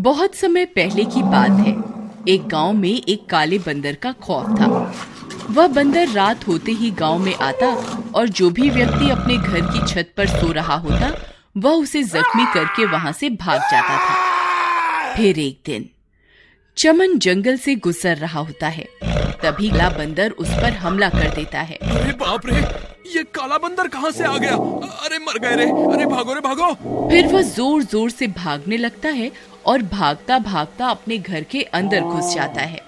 बहुत समय पहले की बात है। एक गांव में एक काले बंदर का खौफ था। वह बंदर रात होते ही गांव में आता और जो भी व्यक्ति अपने घर की छत पर सो रहा होता वह उसे जख्मी करके वहां से भाग जाता था। फिर एक दिन चमन जंगल से गुजर रहा होता है। तभी काला बंदर उस पर हमला कर देता है। अरे बाप रे, ये काला बंदर कहाँ से आ गया? अरे मर गए रे, अरे भागो रे भागो। फिर वह जोर जोर से भागने लगता है और भागता भागता अपने घर के अंदर घुस जाता है।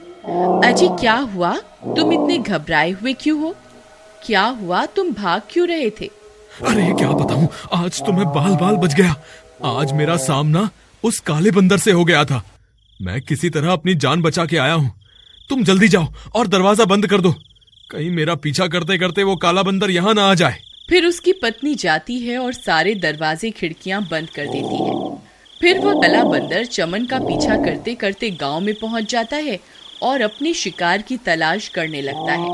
अजी क्या हुआ? तुम इतने घबराए हुए क्यों हो? क्या हुआ? तुम भाग क्यों रहे थे? अरे क्या बताऊं, आज तो मैं बाल बाल बच गया। आज मेरा सामना उस काले बंदर से हो गया था। मैं किसी तरह अपनी जान बचा के आया हूँ। तुम जल्दी जाओ और दरवाजा बंद कर दो, कहीं मेरा पीछा करते करते वो काला बंदर यहाँ ना आ जाए। फिर उसकी पत्नी जाती है और सारे दरवाजे खिड़कियां बंद कर देती है। फिर वह काला बंदर चमन का पीछा करते करते गांव में पहुंच जाता है और अपने शिकार की तलाश करने लगता है।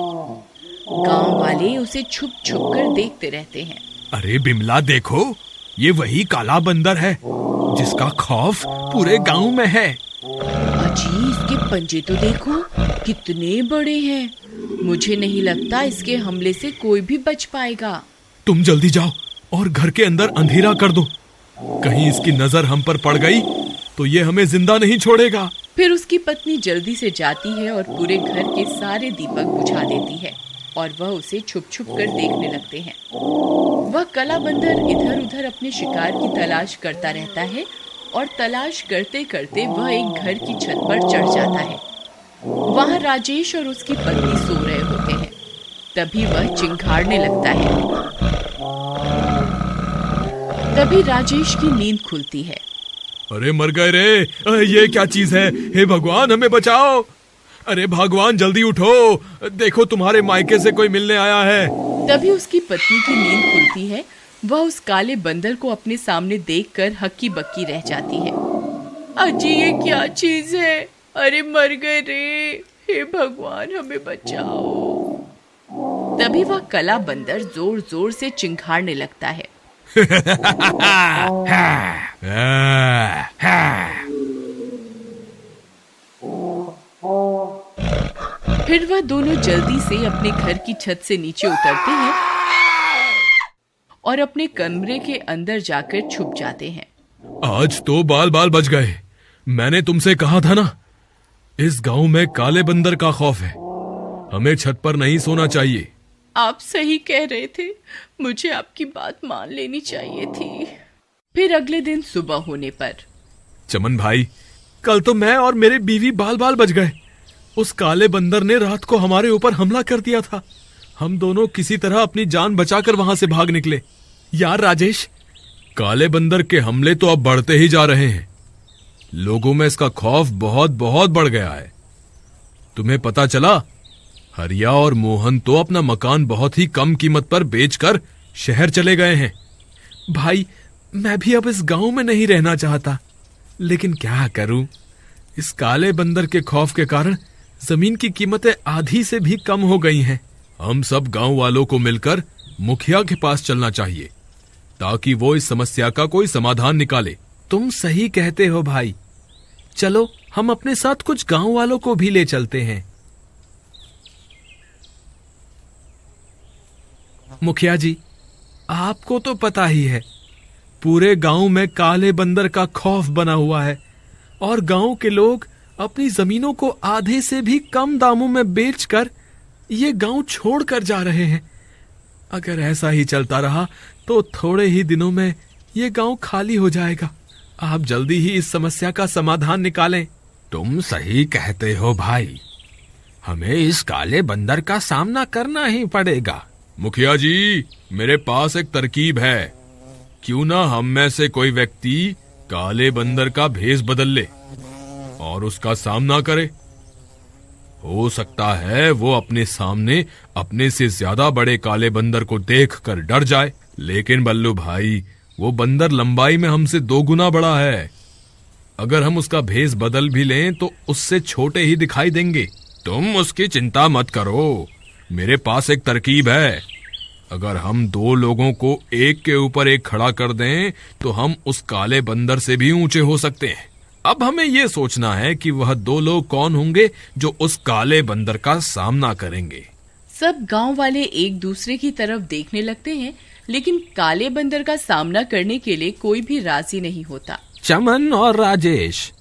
गांव वाले उसे छुप छुप कर देखते रहते हैं। अरे बिमला देखो, ये वही काला बंदर है जिसका खौफ पूरे गांव में है। अजी इसके पंजे तो देखो कितने बड़े हैं। मुझे नहीं लगता इसके हमले से कोई भी बच पाएगा। तुम जल्दी जाओ और घर के अंदर अंधेरा कर दो, कहीं इसकी नजर हम पर पड़ गई तो ये हमें जिंदा नहीं छोड़ेगा। फिर उसकी पत्नी जल्दी से जाती है और पूरे घर के सारे दीपक बुझा देती है और वह उसे छुप छुप कर देखने लगते हैं। वह काला बंदर इधर उधर अपने शिकार की तलाश करता रहता है और तलाश करते करते वह एक घर की छत पर चढ़ जाता है। वहाँ राजेश और उसकी पत्नी सो रहे होते हैं। तभी वह चिंघाड़ने लगता है। तभी राजेश की नींद खुलती है। अरे मर गए रे, ये क्या चीज है? हे भगवान हमें बचाओ। अरे भगवान जल्दी उठो, देखो तुम्हारे मायके से कोई मिलने आया है। तभी उसकी पत्नी की नींद खुलती है। वह उस काले बंदर को अपने सामने देखकर हक्की बक्की रह जाती है। अजी ये क्या चीज है? अरे मर गए रे, हे भगवान हमें बचाओ। तभी वह काला बंदर जोर जोर से चिंघाड़ने लगता है। फिर वह दोनों जल्दी से अपने घर की छत से नीचे उतरते हैं और अपने कमरे के अंदर जाकर छुप जाते हैं। आज तो बाल बाल बच गए। मैंने तुमसे कहा था ना, इस गांव में काले बंदर का खौफ है, हमें छत पर नहीं सोना चाहिए। आप सही कह रहे थे, मुझे आपकी बात मान लेनी चाहिए थी। फिर अगले दिन सुबह होने पर चमन भाई, कल तो मैं और मेरी बीवी बाल बाल बच गए। उस काले बंदर ने रात को हमारे ऊपर हमला कर दिया था। हम दोनों किसी तरह अपनी जान बचाकर वहां से भाग निकले। यार राजेश, काले बंदर के हमले तो अब बढ़ते ही जा रहे हैं। लोगों में इसका खौफ बहुत बहुत बढ़ गया है। तुम्हें पता चला, हरिया और मोहन तो अपना मकान बहुत ही कम कीमत पर बेचकर शहर चले गए हैं। भाई मैं भी अब इस गांव में नहीं रहना चाहता, लेकिन क्या करूं, इस काले बंदर के खौफ के कारण जमीन की कीमतें आधी से भी कम हो गई हैं। हम सब गांव वालों को मिलकर मुखिया के पास चलना चाहिए ताकि वो इस समस्या का कोई समाधान निकाले। तुम सही कहते हो भाई, चलो हम अपने साथ कुछ गांव वालों को भी ले चलते हैं। मुखिया जी, आपको तो पता ही है, पूरे गांव में काले बंदर का खौफ बना हुआ है और गांव के लोग अपनी जमीनों को आधे से भी कम दामों में बेचकर ये गांव छोड़कर जा रहे हैं। अगर ऐसा ही चलता रहा तो थोड़े ही दिनों में ये गांव खाली हो जाएगा। आप जल्दी ही इस समस्या का समाधान निकालें। तुम सही कहते हो भाई, हमें इस काले बंदर का सामना करना ही पड़ेगा। मुखिया जी, मेरे पास एक तरकीब है। क्यों ना हम में से कोई व्यक्ति काले बंदर का भेष बदल ले और उसका सामना करे। हो सकता है वो अपने सामने अपने से ज्यादा बड़े काले बंदर को देखकर डर जाए, लेकिन बल्लू भाई, वो बंदर लंबाई में हमसे 2 गुना बड़ा है। अगर हम उसका भेष बदल भी लें तो उससे छोटे ही दिखाई देंगे। तुम उसकी चिंता मत करो, मेरे पास एक तरकीब है। अगर हम 2 लोगों को एक के ऊपर एक खड़ा कर दें तो हम उस काले बंदर से भी ऊंचे हो सकते हैं। अब हमें ये सोचना है कि वह दो लोग कौन होंगे जो उस काले बंदर का सामना करेंगे। सब गांव वाले एक दूसरे की तरफ देखने लगते हैं, लेकिन काले बंदर का सामना करने के लिए कोई भी राजी नहीं होता। चमन और राजेश,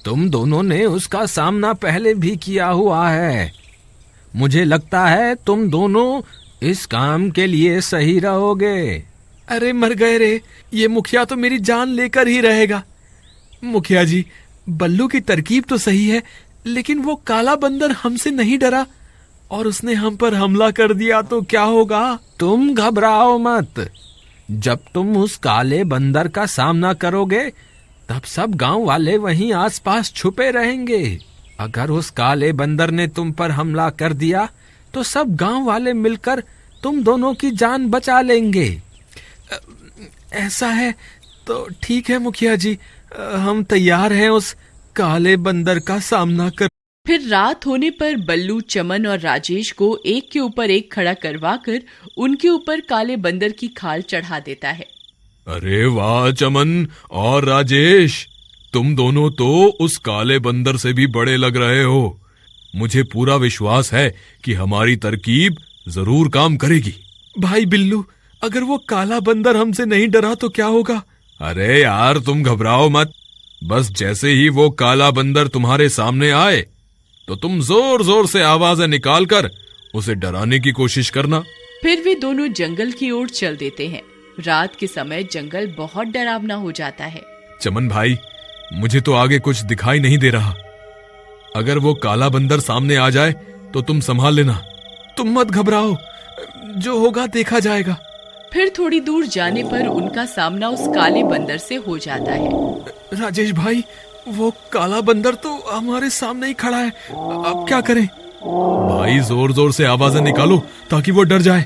तुम दोनों ने उसका सामना पहले भी किया हुआ है। मुझे लगता है तुम दोनों इस काम के लिए सही रहोगे। अरे मर गए रे, ये मुखिया तो मेरी जान लेकर ही रहेगा। मुखिया जी, बल्लू की तरकीब तो सही है, लेकिन वो काला बंदर हमसे नहीं डरा और उसने हम पर हमला कर दिया तो क्या होगा? तुम घबराओ मत। जब तुम उस काले बंदर का सामना करोगे तब सब गांव वाले वहीं आसपास छुपे रहेंगे। अगर उस काले बंदर ने तुम पर हमला कर दिया तो सब गांव वाले मिलकर तुम दोनों की जान बचा लेंगे। ऐसा है तो ठीक है मुखिया जी, हम तैयार हैं उस काले बंदर का सामना कर। फिर रात होने पर बल्लू, चमन और राजेश को एक के ऊपर एक खड़ा करवाकर उनके ऊपर काले बंदर की खाल चढ़ा देता है। अरे वाह चमन और राजेश, तुम दोनों तो उस काले बंदर से भी बड़े लग रहे हो। मुझे पूरा विश्वास है कि हमारी तरकीब जरूर काम करेगी। भाई बिल्लू, अगर वो काला बंदर हमसे नहीं डरा तो क्या होगा? अरे यार तुम घबराओ मत। बस जैसे ही वो काला बंदर तुम्हारे सामने आए तो तुम जोर जोर से आवाजें निकालकर उसे डराने की कोशिश करना। फिर वे दोनों जंगल की ओर चल देते हैं। रात के समय जंगल बहुत डरावना हो जाता है। चमन भाई, मुझे तो आगे कुछ दिखाई नहीं दे रहा। अगर वो काला बंदर सामने आ जाए तो तुम संभाल लेना। तुम मत घबराओ, जो होगा देखा जाएगा। फिर थोड़ी दूर जाने पर उनका सामना उस काले बंदर से हो जाता है। राजेश भाई, वो काला बंदर तो हमारे सामने ही खड़ा है, अब क्या करें? भाई जोर जोर से आवाजें निकालो ताकि वो डर जाए।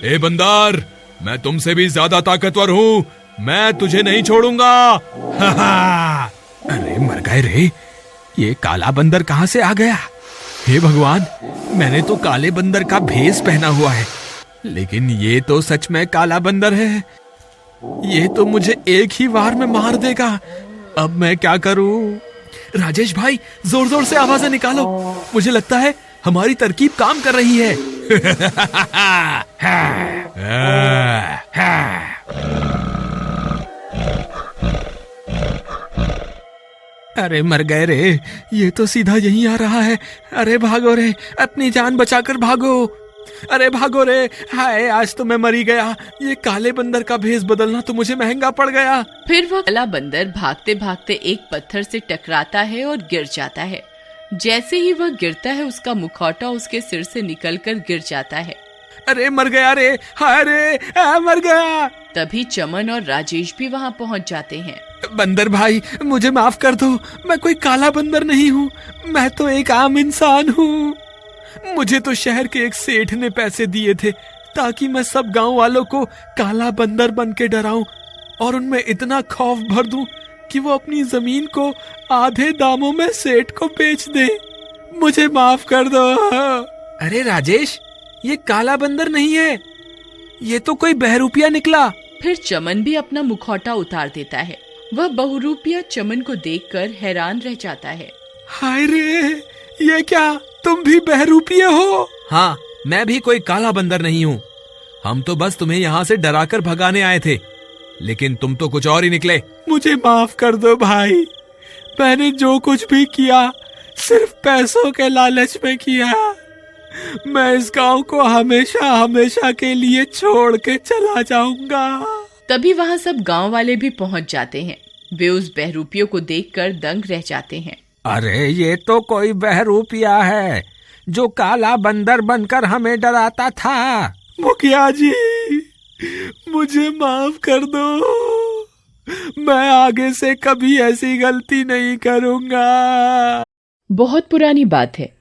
ए बंदर, मैं तुमसे भी ज्यादा ताकतवर हूँ, मैं तुझे नहीं छोड़ूंगा। अरे मर गए रे, ये काला बंदर कहाँ से आ गया? हे भगवान, मैंने तो काले बंदर का भेष पहना हुआ है, लेकिन ये तो सच में काला बंदर है। ये तो मुझे एक ही वार में मार देगा। अब मैं क्या करूं? राजेश भाई, जोर जोर से आवाजें निकालो। मुझे लगता है हमारी तरकीब काम कर रही है। अरे मर गए रे, ये तो सीधा यहीं आ रहा है। अरे भागो रे, अपनी जान बचाकर भागो। अरे भागो रे, हाय आज तो मैं मरी गया। ये काले बंदर का भेष बदलना तो मुझे महंगा पड़ गया। फिर वह काला बंदर भागते भागते एक पत्थर से टकराता है और गिर जाता है। जैसे ही वह गिरता है, उसका मुखौटा उसके सिर से निकलकर गिर जाता है। अरे मर गया रे, हाय रे, मर गया। तभी चमन और राजेश भी वहाँ पहुँच जाते हैं। बंदर भाई, मुझे माफ कर दो, मैं कोई काला बंदर नहीं हूँ, मैं तो एक आम इंसान हूँ। मुझे तो शहर के एक सेठ ने पैसे दिए थे ताकि मैं सब गांव वालों को काला बंदर बन के डराऊं और उनमें इतना खौफ भर दूं कि वो अपनी जमीन को आधे दामों में सेठ को बेच दे। मुझे माफ कर दो। अरे राजेश, ये काला बंदर नहीं है, ये तो कोई बहरूपिया निकला। फिर चमन भी अपना मुखौटा उतार देता है। वह बहुरूपिया चमन को देखकर हैरान रह जाता है। हाय रे, ये क्या, तुम भी बहरूपिया हो? हाँ, मैं भी कोई काला बंदर नहीं हूँ। हम तो बस तुम्हें यहाँ से डराकर भगाने आए थे, लेकिन तुम तो कुछ और ही निकले। मुझे माफ कर दो भाई, मैंने जो कुछ भी किया सिर्फ पैसों के लालच में किया। मैं इस गांव को हमेशा हमेशा के लिए छोड़ के चला जाऊंगा। तभी वहाँ सब गांव वाले भी पहुँच जाते हैं। वे उस बहरूपियों को देखकर दंग रह जाते हैं। अरे ये तो कोई बहरूपिया है जो काला बंदर बनकर हमें डराता था। मुखिया जी, मुझे माफ कर दो, मैं आगे से कभी ऐसी गलती नहीं करूंगा। बहुत पुरानी बात है।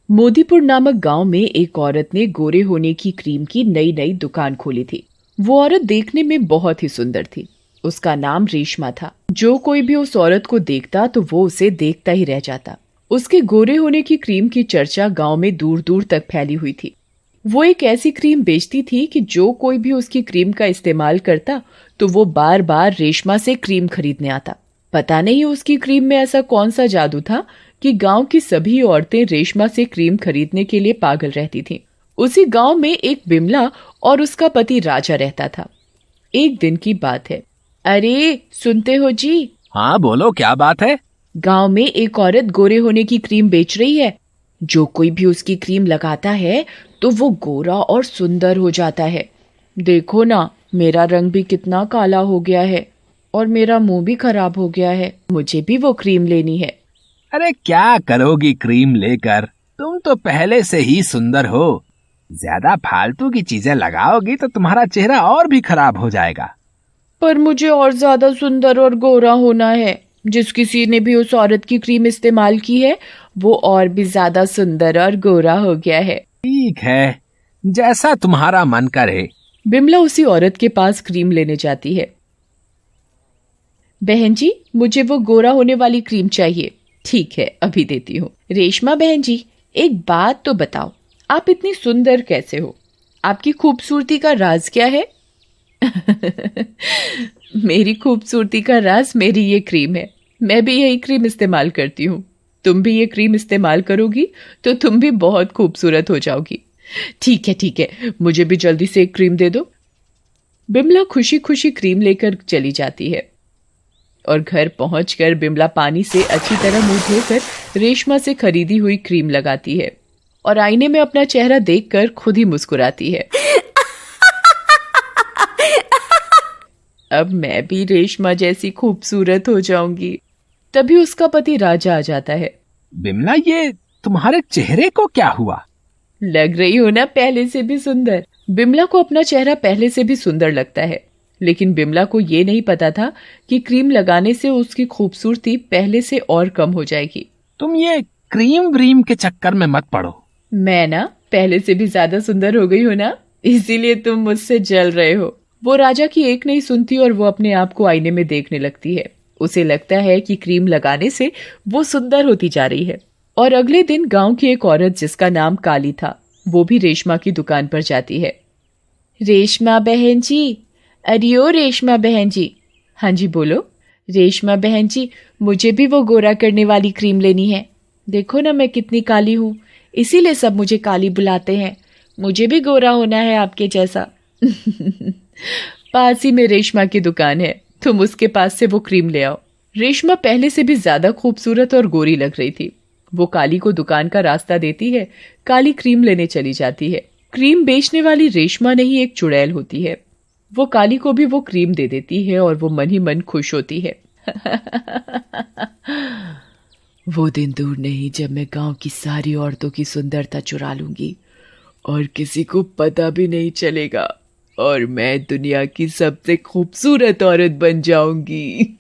मोदीपुर नामक गांव में एक औरत ने गोरे होने की क्रीम की नई नई दुकान खोली थी। वो औरत देखने में बहुत ही सुंदर थी। उसका नाम रेशमा था। जो कोई भी उस औरत को देखता तो वो उसे देखता ही रह जाता। उसके गोरे होने की क्रीम की चर्चा गांव में दूर दूर तक फैली हुई थी। वो एक ऐसी क्रीम बेचती थी कि जो कोई भी उसकी क्रीम का इस्तेमाल करता तो वो बार बार रेशमा से क्रीम खरीदने आता। पता नहीं उसकी क्रीम में ऐसा कौन सा जादू था कि गांव की सभी औरतें रेशमा से क्रीम खरीदने के लिए पागल रहती थीं। उसी गांव में एक बिमला और उसका पति राजा रहता था। एक दिन की बात है। अरे सुनते हो जी? हाँ बोलो, क्या बात है? गांव में एक औरत गोरे होने की क्रीम बेच रही है। जो कोई भी उसकी क्रीम लगाता है तो वो गोरा और सुंदर हो जाता है। देखो ना, मेरा रंग भी कितना काला हो गया है और मेरा मुंह भी खराब हो गया है। मुझे भी वो क्रीम लेनी है। अरे क्या करोगी क्रीम लेकर? तुम तो पहले से ही सुंदर हो। ज्यादा फालतू की चीजें लगाओगी तो तुम्हारा चेहरा और भी खराब हो जाएगा। पर मुझे और ज्यादा सुंदर और गोरा होना है। जिस किसी ने भी उस औरत की क्रीम इस्तेमाल की है वो और भी ज्यादा सुंदर और गोरा हो गया है। ठीक है, जैसा तुम्हारा मन करे। बिमला उसी औरत के पास क्रीम लेने जाती है। बहन जी, मुझे वो गोरा होने वाली क्रीम चाहिए। ठीक है, अभी देती हूँ। रेशमा बहन जी, एक बात तो बताओ, आप इतनी सुंदर कैसे हो? आपकी खूबसूरती का राज क्या है? मेरी खूबसूरती का राज मेरी ये क्रीम है। मैं भी यही क्रीम इस्तेमाल करती हूँ। तुम भी ये क्रीम इस्तेमाल करोगी तो तुम भी बहुत खूबसूरत हो जाओगी। ठीक है, मुझे भी जल्दी से एक क्रीम दे दो। बिमला खुशी खुशी क्रीम लेकर चली जाती है और घर पहुंचकर बिमला पानी से अच्छी तरह मुंह धोकर रेशमा से खरीदी हुई क्रीम लगाती है और आईने में अपना चेहरा देखकर खुद ही मुस्कुराती है। अब मैं भी रेशमा जैसी खूबसूरत हो जाऊंगी। तभी उसका पति राजा आ जाता है। बिमला, ये तुम्हारे चेहरे को क्या हुआ? लग रही हो ना पहले से भी सुंदर। बिमला को अपना चेहरा पहले से भी सुंदर लगता है, लेकिन बिमला को ये नहीं पता था कि क्रीम लगाने से उसकी खूबसूरती पहले से और कम हो जाएगी। तुम ये क्रीम व्रीम के चक्कर में मत पड़ो। मैं ना पहले से भी ज्यादा सुंदर हो गई हूँ ना, इसीलिए तुम मुझसे जल रहे हो। वो राजा की एक नहीं सुनती और वो अपने आप को आईने में देखने लगती है। उसे लगता है कि क्रीम लगाने से वो सुंदर होती जा रही है। और अगले दिन गांव की एक औरत जिसका नाम काली था, वो भी रेशमा की दुकान पर जाती है। रेशमा बहन जी, अरे ओ रेशमा बहन जी। हाँ जी बोलो। रेशमा बहन जी, मुझे भी वो गोरा करने वाली क्रीम लेनी है। देखो ना मैं कितनी काली हूँ, इसीलिए सब मुझे काली बुलाते हैं। मुझे भी गोरा होना है आपके जैसा। पास ही में रेशमा की दुकान है, तुम उसके पास से वो क्रीम ले आओ। रेशमा पहले से भी ज्यादा खूबसूरत और गोरी लग रही थी। वो काली को दुकान का रास्ता देती है। काली क्रीम लेने चली जाती है। क्रीम बेचने वाली रेशमा नहीं एक चुड़ैल होती है। वो काली को भी वो क्रीम दे देती है और वो मन ही मन खुश होती है। वो दिन दूर नहीं जब मैं गांव की सारी औरतों की सुंदरता चुरा लूंगी और किसी को पता भी नहीं चलेगा और मैं दुनिया की सबसे खूबसूरत औरत बन जाऊंगी।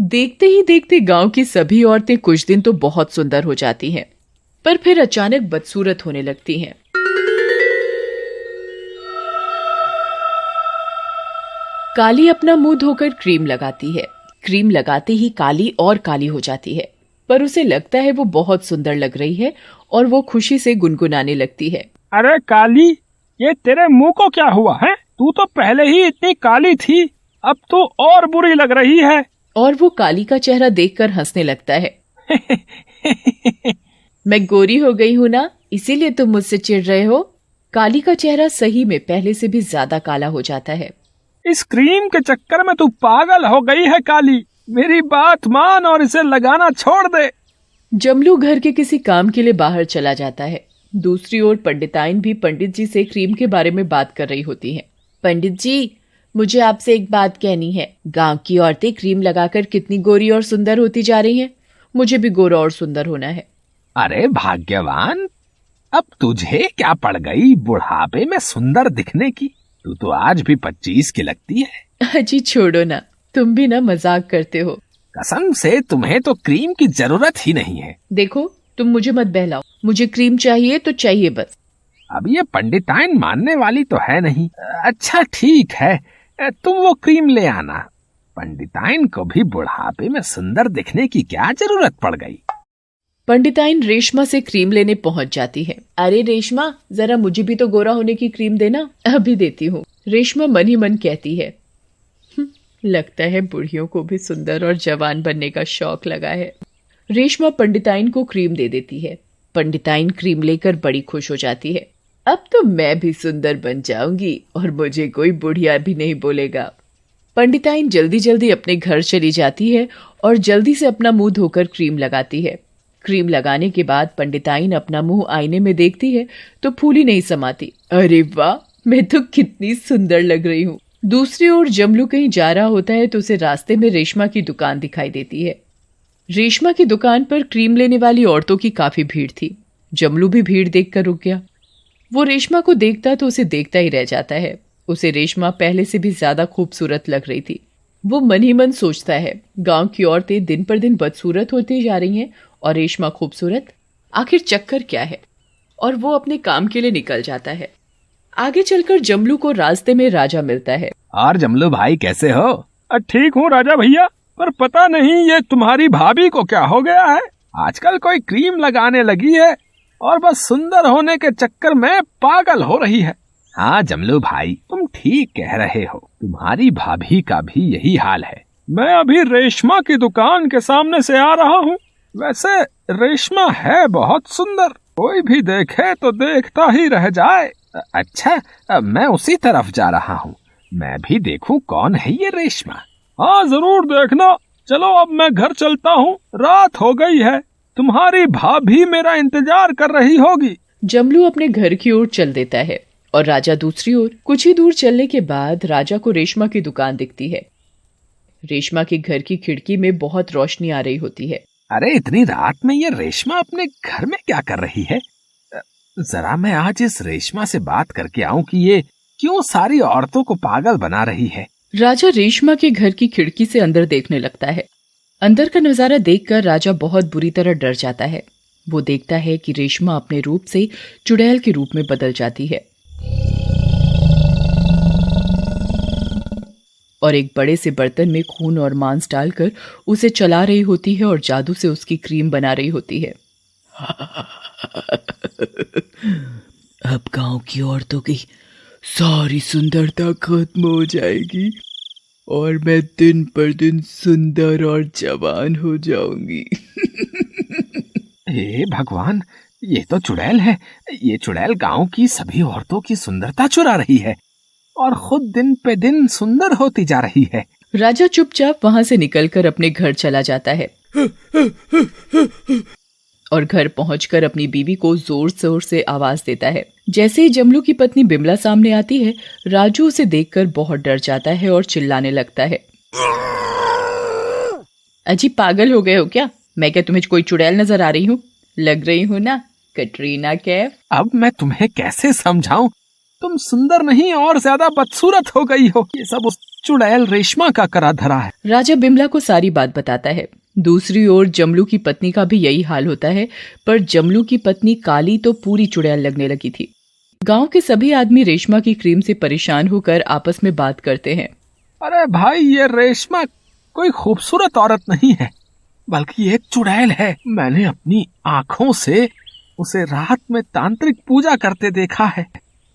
देखते ही देखते गांव की सभी औरतें कुछ दिन तो बहुत सुंदर हो जाती हैं, पर फिर अचानक बदसूरत होने लगती हैं। काली अपना मुंह धोकर क्रीम लगाती है। क्रीम लगाते ही काली और काली हो जाती है, पर उसे लगता है वो बहुत सुंदर लग रही है और वो खुशी से गुनगुनाने लगती है। अरे काली, ये तेरे मुंह को क्या हुआ है? तू तो पहले ही इतनी काली थी, अब तो और बुरी लग रही है। और वो काली का चेहरा देखकर हंसने लगता है। मैं गोरी हो गई हूँ ना, इसीलिए तुम मुझसे चिढ़ रहे हो। काली का चेहरा सही में पहले से भी ज्यादा काला हो जाता है। इस क्रीम के चक्कर में तू पागल हो गई है काली। मेरी बात मान और इसे लगाना छोड़ दे। जमलू घर के किसी काम के लिए बाहर चला जाता है। दूसरी ओर पंडिताइन भी पंडित जी से क्रीम के बारे में बात कर रही होती हैं। पंडित जी, मुझे आपसे एक बात कहनी है। गांव की औरतें क्रीम लगाकर कितनी गोरी और सुंदर होती जा रही हैं। मुझे भी गोरा और सुंदर होना है। अरे भाग्यवान, अब तुझे क्या पड़ गई बुढ़ापे में सुंदर दिखने की? तू तो आज भी 25 की लगती है। अजी छोड़ो ना, तुम भी ना मजाक करते हो। कसम से तुम्हें तो क्रीम की जरूरत ही नहीं है। देखो, तुम मुझे मत बहलाओ। मुझे क्रीम चाहिए तो चाहिए बस। अब ये पंडिताइन मानने वाली तो है नहीं। अच्छा ठीक है, तुम वो क्रीम ले आना। पंडिताइन को भी बुढ़ापे में सुंदर दिखने की क्या जरूरत पड़ गई? पंडिताइन रेशमा से क्रीम लेने पहुंच जाती है। अरे रेशमा, जरा मुझे भी तो गोरा होने की क्रीम देना। अभी देती हूँ, रेशमा मन ही मन कहती है। लगता है बुढ़ियों को भी सुंदर और जवान बनने का शौक लगा है। रेशमा पंडिताइन को क्रीम दे देती है। पंडिताइन क्रीम लेकर बड़ी खुश हो जाती है। अब तो मैं भी सुंदर बन जाऊंगी और मुझे कोई बुढ़िया भी नहीं बोलेगा। पंडिताइन जल्दी जल्दी अपने घर चली जाती है और जल्दी से अपना मुंह धोकर क्रीम लगाती है। क्रीम लगाने के बाद पंडिताइन अपना मुंह आईने में देखती है तो फूली नहीं समाती। अरे वाह, मैं तो कितनी सुंदर लग रही हूँ। दूसरी ओर जमलू कहीं जा रहा होता है तो उसे रास्ते में रेशमा की दुकान दिखाई देती है। रेशमा की दुकान पर क्रीम लेने वाली औरतों की काफी भीड़ थी। जमलू भी भीड़ देखकर रुक गया। वो रेशमा को देखता तो उसे देखता ही रह जाता है। उसे रेशमा पहले से भी ज्यादा खूबसूरत लग रही थी। वो मन ही मन सोचता है, गांव की औरतें दिन पर दिन बदसूरत होती जा रही हैं और रेशमा खूबसूरत, आखिर चक्कर क्या है? और वो अपने काम के लिए निकल जाता है। आगे चलकर जमलू को रास्ते में राजा मिलता है। और जमलू भाई कैसे हो? ठीक हूँ राजा भैया, पर पता नहीं ये तुम्हारी भाभी को क्या हो गया है। आजकल कोई क्रीम लगाने लगी है और बस सुंदर होने के चक्कर में पागल हो रही है। हाँ जमलू भाई, तुम ठीक कह रहे हो, तुम्हारी भाभी का भी यही हाल है। मैं अभी रेशमा की दुकान के सामने से आ रहा हूँ। वैसे रेशमा है बहुत सुंदर, कोई भी देखे तो देखता ही रह जाए। अच्छा, मैं उसी तरफ जा रहा हूँ, मैं भी देखूं कौन है ये रेशमा। हाँ जरूर देखना। चलो अब मैं घर चलता हूँ, रात हो गई है। तुम्हारी भाभी मेरा इंतजार कर रही होगी। जमलू अपने घर की ओर चल देता है और राजा दूसरी ओर। कुछ ही दूर चलने के बाद राजा को रेशमा की दुकान दिखती है। रेशमा के घर की खिड़की में बहुत रोशनी आ रही होती है। अरे इतनी रात में ये रेशमा अपने घर में क्या कर रही है? जरा मैं आज इस रेशमा से बात करके आऊं कि ये क्यों सारी औरतों को पागल बना रही है। राजा रेशमा के घर की खिड़की से अंदर देखने लगता है। अंदर का नजारा देखकर राजा बहुत बुरी तरह डर जाता है। वो देखता है कि रेशमा अपने रूप से चुड़ैल के रूप में बदल जाती है और एक बड़े से बर्तन में खून और मांस डालकर उसे चला रही होती है और जादू से उसकी क्रीम बना रही होती है। अब गांव की औरतों की सारी सुंदरता खत्म हो जाएगी और मैं दिन पर दिन सुंदर और जवान हो जाऊंगी। हे भगवान, ये तो चुड़ैल है। ये चुड़ैल गांव की सभी औरतों की सुंदरता चुरा रही है और खुद दिन पे दिन सुंदर होती जा रही है। राजा चुपचाप वहां से निकलकर अपने घर चला जाता है और घर पहुंचकर अपनी बीवी को जोर जोर से आवाज देता है। जैसे ही जमलू की पत्नी बिमला सामने आती है, राजू उसे देखकर बहुत डर जाता है और चिल्लाने लगता है। अजी पागल हो गए हो क्या? मैं क्या तुम्हें कोई चुड़ैल नजर आ रही हूँ? लग रही हूँ ना कटरीना कैफ। अब मैं तुम्हें कैसे समझाऊं? तुम सुंदर नहीं और ज्यादा बदसूरत हो गई हो। ये सब उस चुड़ैल रेशमा का करा धरा है। राजा बिमला को सारी बात बताता है। दूसरी ओर जमलू की पत्नी का भी यही हाल होता है, पर जमलू की पत्नी काली तो पूरी चुड़ैल लगने लगी थी। गांव के सभी आदमी रेशमा की क्रीम से परेशान होकर आपस में बात करते हैं। अरे भाई, ये रेशमा कोई खूबसूरत औरत नहीं है, बल्कि एक चुड़ैल है। मैंने अपनी आंखों से उसे रात में तांत्रिक पूजा करते देखा है।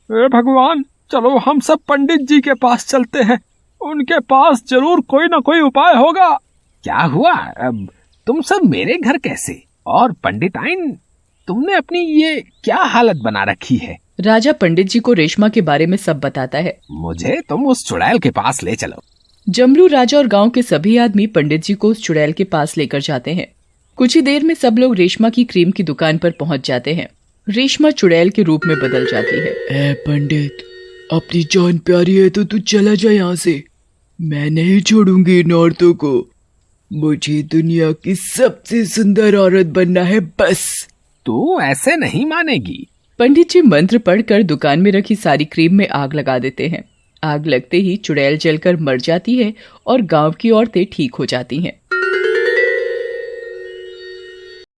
हे भगवान, चलो हम सब पंडित जी के पास चलते हैं। उनके पास जरूर कोई ना कोई उपाय होगा। क्या हुआ? अब तुम सब मेरे घर कैसे? और पंडिताइन, तुमने अपनी ये क्या हालत बना रखी है? राजा पंडित जी को रेशमा के बारे में सब बताता है। मुझे तुम उस चुड़ैल के पास ले चलो। जमलू, राजा और गांव के सभी आदमी पंडित जी को उस चुड़ैल के पास लेकर जाते हैं। कुछ ही देर में सब लोग रेशमा की क्रीम की दुकान पर पहुंच जाते हैं। रेशमा चुड़ैल के रूप में बदल जाती है। ए पंडित, अपनी जान प्यारी है तो तू चला जा यहाँ से। मैं नहीं छोड़ूंगी इन औरतों को। मुझे दुनिया की सबसे सुंदर औरत बनना है बस। तू ऐसे नहीं मानेगी। पंडित जी मंत्र पढ़कर दुकान में रखी सारी क्रीम में आग लगा देते हैं। आग लगते ही चुड़ैल जलकर मर जाती है और गांव की औरतें ठीक हो जाती हैं।